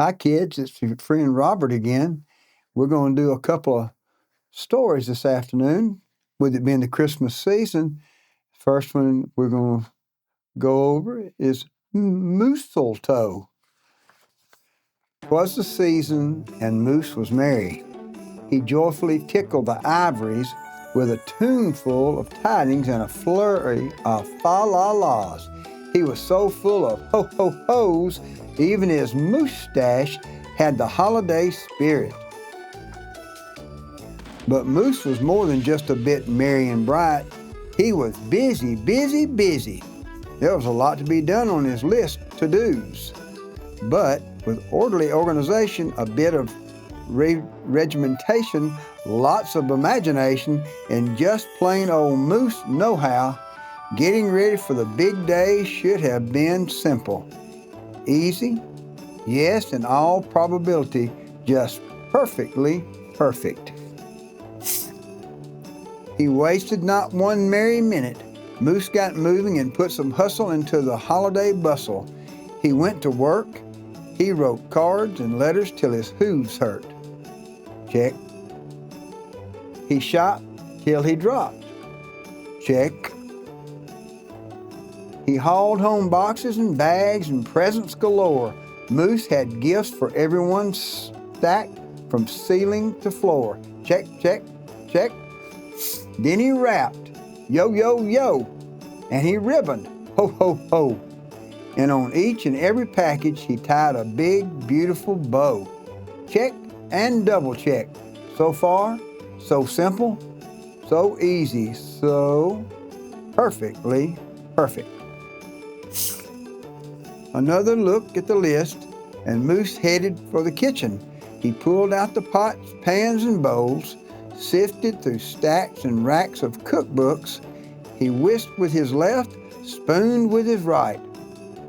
Hi, kids. It's your friend Robert again. We're going to do a couple of stories this afternoon, with it being the Christmas season. First one we're going to go over is Mooseltoe. 'Twas the season, and Moose was merry. He joyfully tickled the ivories with a tuneful of tidings and a flurry of fa-la-las. He was so full of ho-ho-hos, even his moustache had the holiday spirit. But Moose was more than just a bit merry and bright. He was busy, busy, busy. There was a lot to be done on his list to-dos. But with orderly organization, a bit of regimentation, lots of imagination, and just plain old Moose know-how, getting ready for the big day should have been simple. Easy? Yes, in all probability, just perfectly perfect. He wasted not one merry minute. Moose got moving and put some hustle into the holiday bustle. He went to work. He wrote cards and letters till his hooves hurt. Check. He shopped till he dropped. Check. He hauled home boxes and bags and presents galore. Moose had gifts for everyone stacked from ceiling to floor. Check, check, check. Then he rapped, yo, yo, yo, and he ribboned, ho, ho, ho. And on each and every package, he tied a big, beautiful bow. Check and double check. So far, so simple, so easy, so perfectly perfect. Another look at the list, and Moose headed for the kitchen. He pulled out the pots, pans, and bowls, sifted through stacks and racks of cookbooks. He whisked with his left, spooned with his right.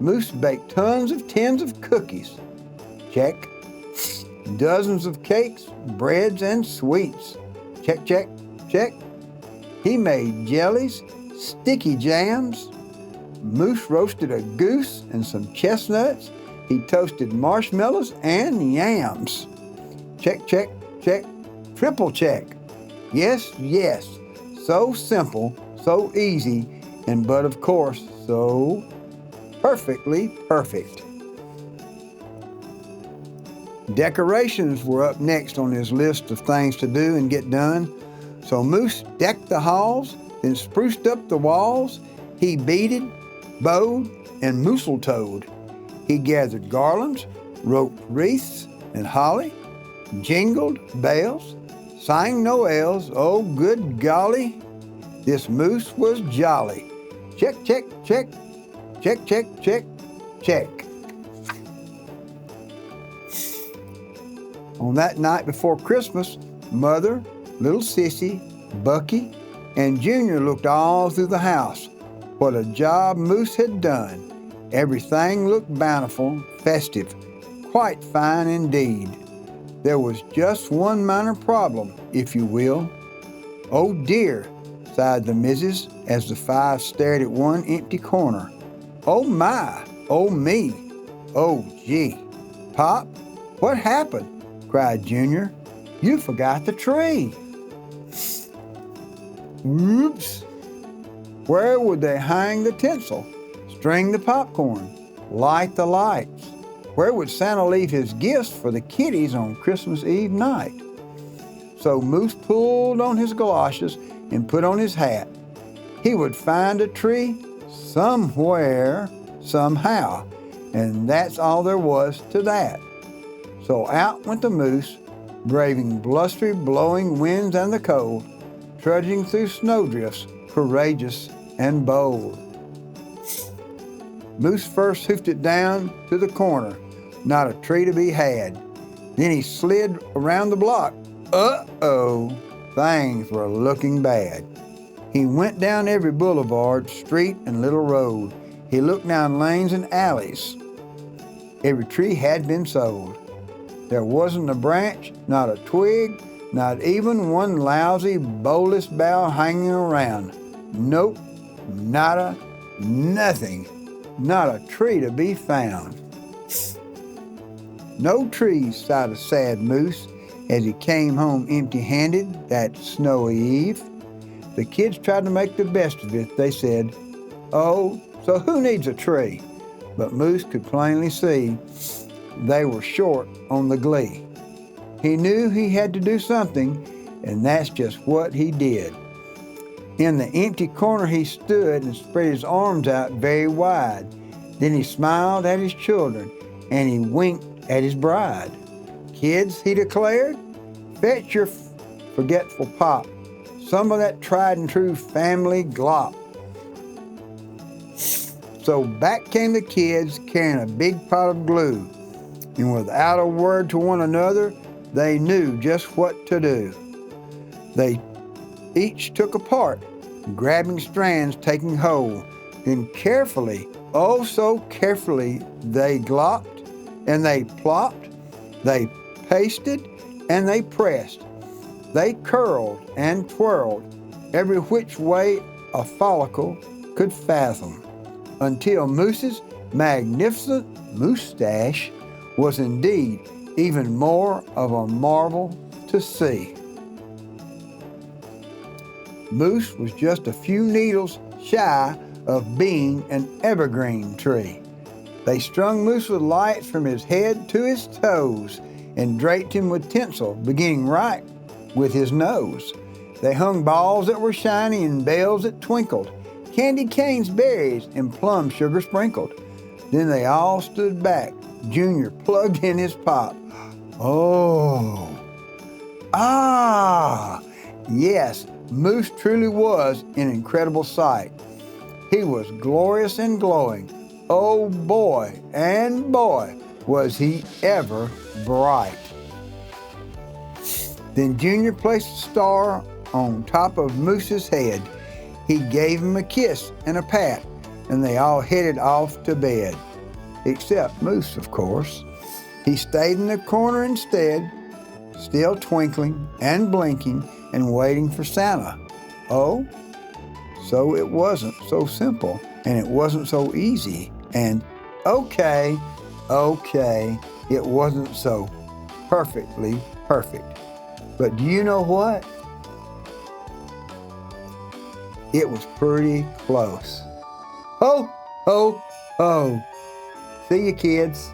Moose baked tons of tins of cookies. Check. Dozens of cakes, breads, and sweets. Check, check, check. He made jellies, sticky jams. Moose roasted a goose and some chestnuts. He toasted marshmallows and yams. Check, check, check. Triple check. Yes, yes. So simple, so easy, and but of course, so perfectly perfect. Decorations were up next on his list of things to do and get done. So Moose decked the halls, then spruced up the walls. He beaded, bowed, and mooseltoed. He gathered garlands, roped wreaths and holly, jingled bells, sang Noels. Oh, good golly, this Moose was jolly. Check, check, check, check, check, check, check. On that night before Christmas, Mother, little Sissy, Bucky, and Junior looked all through the house. What a job Moose had done. Everything looked bountiful, festive, quite fine indeed. There was just one minor problem, if you will. Oh dear, sighed the missus as the five stared at one empty corner. Oh my, oh me, oh gee. Pop, what happened? Cried Junior. You forgot the tree. Oops. Where would they hang the tinsel, string the popcorn, light the lights? Where would Santa leave his gifts for the kiddies on Christmas Eve night? So Moose pulled on his galoshes and put on his hat. He would find a tree somewhere, somehow, and that's all there was to that. So out went the Moose, braving blustery, blowing winds and the cold, trudging through snowdrifts, courageous and bold. Moose first hoofed it down to the corner, not a tree to be had. Then he slid around the block. Uh-oh, things were looking bad. He went down every boulevard, street, and little road. He looked down lanes and alleys. Every tree had been sold. There wasn't a branch, not a twig, not even one lousy, bolus bough hanging around. Nope, nada, nothing, not a tree to be found. No trees, sighed a sad moose as he came home empty-handed that snowy eve. The kids tried to make the best of it. They said, "Oh, so who needs a tree?" But Moose could plainly see they were short on the glee. He knew he had to do something, and that's just what he did. In the empty corner he stood and spread his arms out very wide. Then he smiled at his children, and he winked at his bride. "Kids," he declared, "fetch your forgetful pop, some of that tried and true family glop." So back came the kids carrying a big pot of glue, and without a word to one another, they knew just what to do. They each took a part, grabbing strands, taking hold. Then carefully, oh so carefully, they glopped and they plopped, they pasted and they pressed. They curled and twirled every which way a follicle could fathom, until Moose's magnificent moustache was indeed even more of a marvel to see. Moose was just a few needles shy of being an evergreen tree. They strung Moose with lights from his head to his toes and draped him with tinsel, beginning right with his nose. They hung balls that were shiny and bells that twinkled, candy canes, berries, and plum sugar sprinkled. Then they all stood back. Junior plugged in his pop. Oh, yes, Moose truly was an incredible sight. He was glorious and glowing. Oh boy, and boy, was he ever bright. Then Junior placed a star on top of Moose's head. He gave him a kiss and a pat, and they all headed off to bed. Except Moose, of course. He stayed in the corner instead, still twinkling and blinking and waiting for Santa. Oh, so it wasn't so simple, and it wasn't so easy, and okay, it wasn't so perfectly perfect. But do you know what? It was pretty close. Ho, ho, ho. See you, kids.